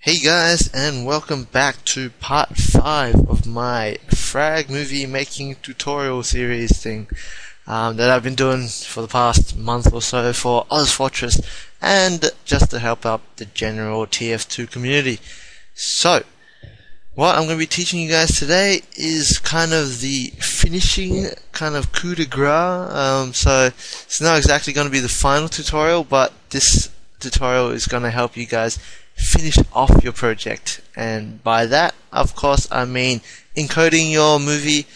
Hey guys, and welcome back to part 5 of my frag movie making tutorial series thing that I've been doing for the past month or so for OzFortress and just to help out the general TF2 community. So, what I'm going to be teaching you guys today is kind of the finishing kind of coup de grace. So it's not exactly going to be the final tutorial, but this tutorial is going to help you guys finish off your project, and by that of course I mean encoding your movie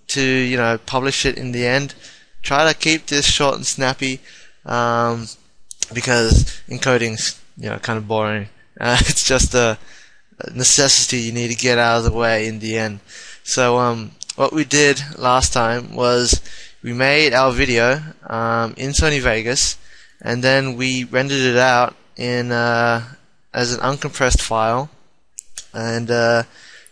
to publish it in the end. Try to keep this short and snappy because encoding's kind of boring. It's just a necessity you need to get out of the way in the end. So what we did last time was we made our video in Sony Vegas, and then we rendered it out in as an uncompressed file, and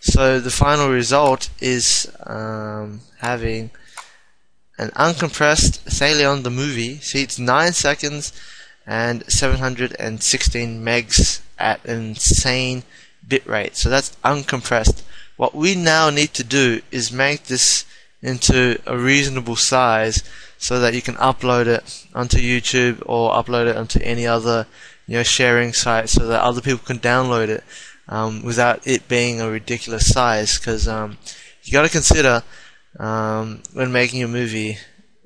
so the final result is having an uncompressed Thalion the movie. See, it's 9 seconds and 716 megs at an insane bitrate, so that's uncompressed. What we now need to do is make this into a reasonable size so that you can upload it onto YouTube or upload it onto any other sharing site so that other people can download it without it being a ridiculous size. Because you got to consider when making a movie,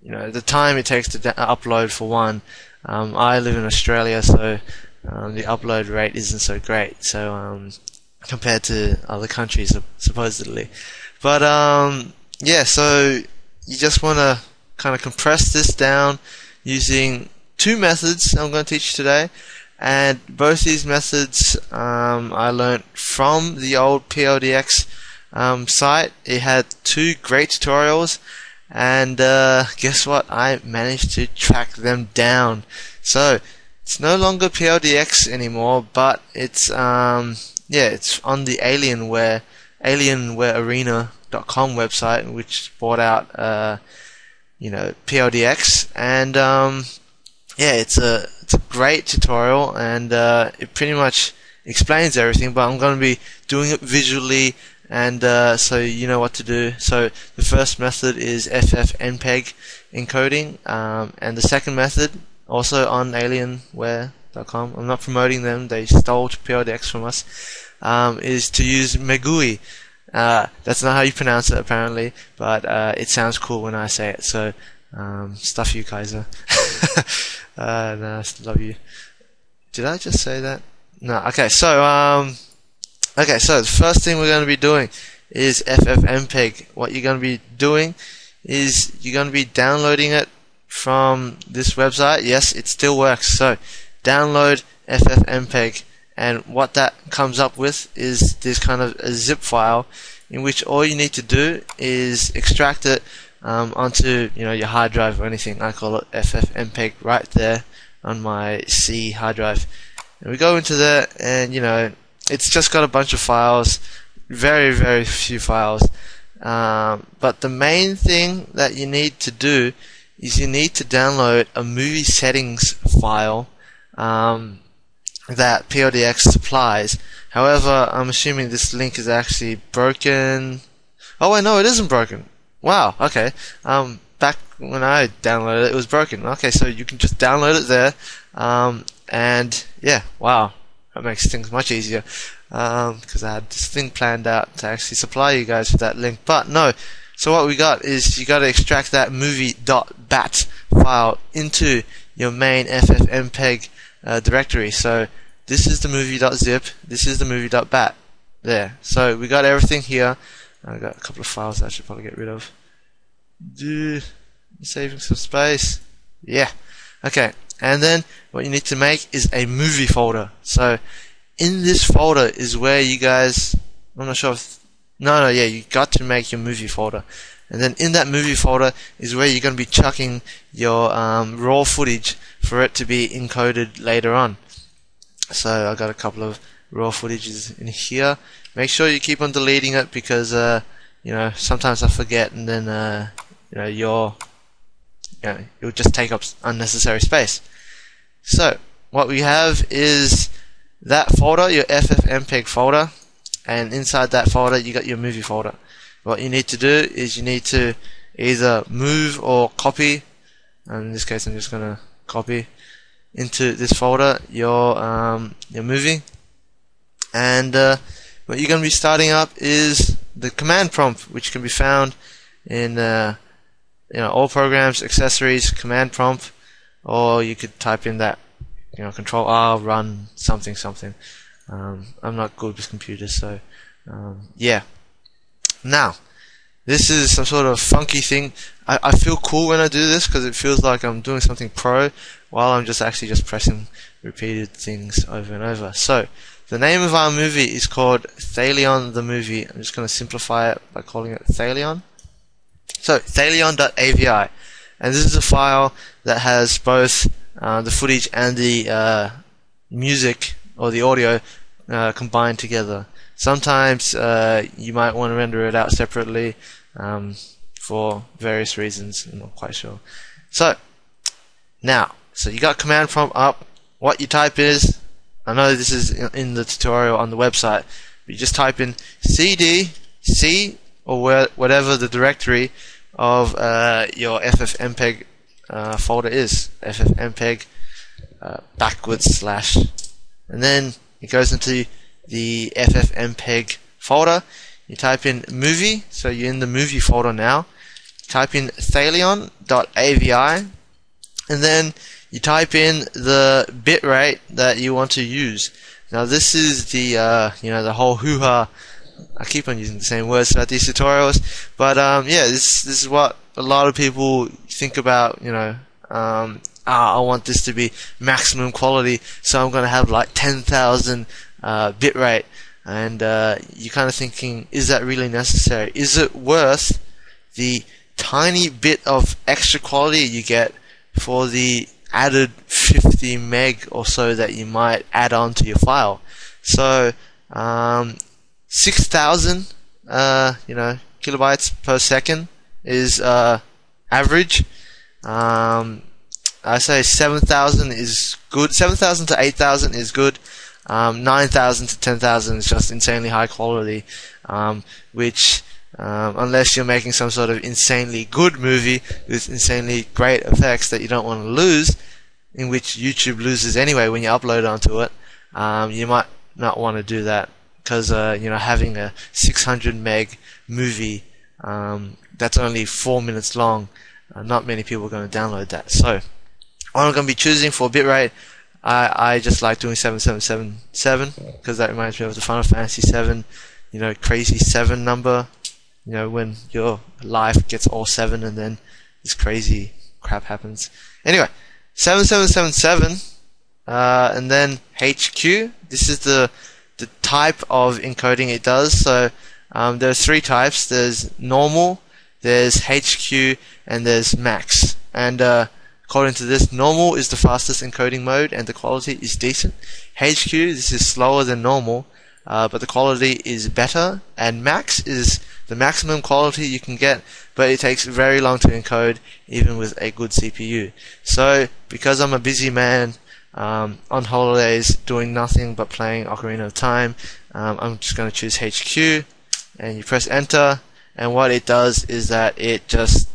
the time it takes to upload for one. I live in Australia, so the upload rate isn't so great. So compared to other countries, supposedly. But yeah, so you just want to kind of compress this down using two methods I'm going to teach you today. And both these methods I learned from the old pldx site. It had two great tutorials, and guess what? I managed to track them down. So it's no longer pldx anymore, but it's it's on the alienwarearena.com website, which bought out pldx, and it's a great tutorial, and it pretty much explains everything, but I'm going to be doing it visually, and so you know what to do. So the first method is ffmpeg encoding, and the second method, also on alienware.com, I'm not promoting them, they stole pldx from us, is to use MeGUI. That's not how you pronounce it apparently, but it sounds cool when I say it, so stuff you, Kaiser. No, I love you. Did I just say that? No. Okay, so the first thing we're going to be doing is ffmpeg. What you're going to be doing is you're going to be downloading it from this website. Yes, it still works. So download ffmpeg, and what that comes up with is this kind of a zip file in which all you need to do is extract it onto your hard drive or anything. I call it ffmpeg right there on my C hard drive, and we go into there, and it's just got a bunch of files, very few files, but the main thing that you need to do is you need to download a movie settings file that pldx supplies. However, I'm assuming this link is actually broken. Oh wait, no, it isn't broken. Wow, okay. Back when I downloaded it, it was broken. Okay, so you can just download it there, and yeah, wow, that makes things much easier, because I had this thing planned out to actually supply you guys with that link, but no. So what we got is you got to extract that movie.bat file into your main ffmpeg directory. So this is the movie.zip, this is the movie.bat. There. So we got everything here. I got a couple of files that I should probably get rid of. Saving some space. Yeah. Okay. And then what you need to make is a movie folder. So in this folder is where you guys, I'm not sure if, no, yeah, you got to make your movie folder. And then in that movie folder is where you're going to be chucking your raw footage for it to be encoded later on. So I got a couple of raw footages in here. Make sure you keep on deleting it, because sometimes I forget, and then you'll just take up unnecessary space. So what we have is that folder, your ffmpeg folder, and inside that folder you got your movie folder. What you need to do is you need to either move or copy, and in this case I'm just going to copy into this folder your movie, and what you're going to be starting up is the command prompt, which can be found in all programs, accessories, command prompt, or you could type in that Control R, run something something. I'm not good with computers, so yeah. Now, this is some sort of funky thing. I feel cool when I do this because it feels like I'm doing something pro while I'm just pressing repeated things over and over. So, the name of our movie is called Thalion the Movie. I'm just going to simplify it by calling it Thalion. So, thalion.avi. And this is a file that has both the footage and the music or the audio combined together. Sometimes you might want to render it out separately for various reasons. I'm not quite sure. So now, you got command prompt up. What you type is, I know this is in the tutorial on the website, but you just type in cd c or whatever the directory of your ffmpeg folder is, ffmpeg backwards slash, and then it goes into the ffmpeg folder. You type in movie, so you're in the movie folder now. Type in thalion.avi, and then you type in the bitrate that you want to use. Now this is the the whole hoo-ha. I keep on using the same words throughout these tutorials, but yeah, this is what a lot of people think about. I want this to be maximum quality, so I'm going to have like 10,000 bitrate, and you're kind of thinking, is that really necessary? Is it worth the tiny bit of extra quality you get for the added 50 meg or so that you might add on to your file? So 6,000 kilobytes per second is average. I say 7,000 is good. 7,000 to 8,000 is good. 9,000 to 10,000 is just insanely high quality, which unless you're making some sort of insanely good movie with insanely great effects that you don't want to lose, in which YouTube loses anyway when you upload it onto it, you might not want to do that, because having a 600 meg movie that's only 4 minutes long, not many people are going to download that. So what I'm going to be choosing for bitrate, I just like doing 7777 because that reminds me of the Final Fantasy 7, crazy 7 number, when your life gets all 7 and then this crazy crap happens. Anyway, 7777, and then HQ. This is the type of encoding it does. So there's 3 types. There's normal, there's HQ, and there's max. And according to this, normal is the fastest encoding mode and the quality is decent. HQ, this is slower than normal, but the quality is better. And max is the maximum quality you can get, but it takes very long to encode, even with a good CPU. So, because I'm a busy man on holidays doing nothing but playing Ocarina of Time, I'm just going to choose HQ, and you press enter, and what it does is that it just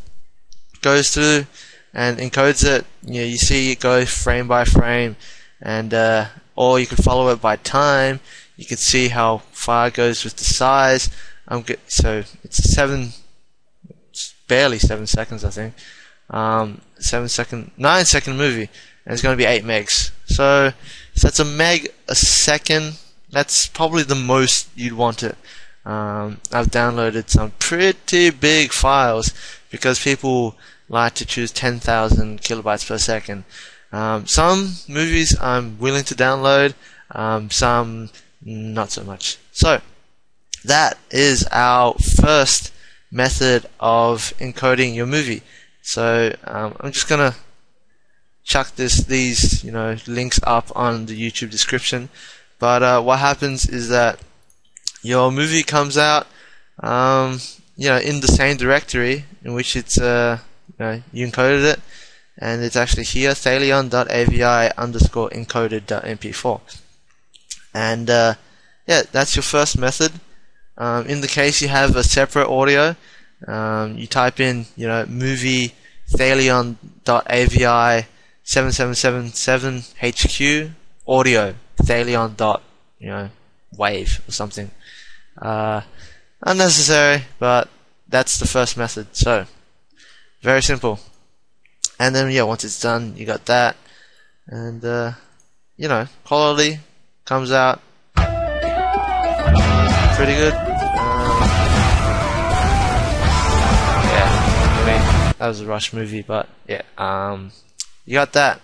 goes through and encodes it. You see it go frame by frame, and or you can follow it by time. You can see how far it goes with the size. So it's barely 7 seconds, I think. 9 second movie, and it's going to be 8 megs. So that's a meg a second. That's probably the most you'd want it. I've downloaded some pretty big files because people like to choose 10,000 kilobytes per second. Some movies I'm willing to download, some not so much. So that is our first method of encoding your movie. So I'm just gonna chuck these links up on the YouTube description. But what happens is that your movie comes out in the same directory in which it's you encoded it, and it's actually here, thalion.avi_encoded.mp4. And yeah, that's your first method. In the case you have a separate audio, you type in, movie thalion.avi 7777 HQ audio thalion dot wave or something. Unnecessary, but that's the first method. So very simple. And then once it's done, you got that, and quality comes out pretty good. Yeah, I mean, that was a Rush movie, but yeah, you got that.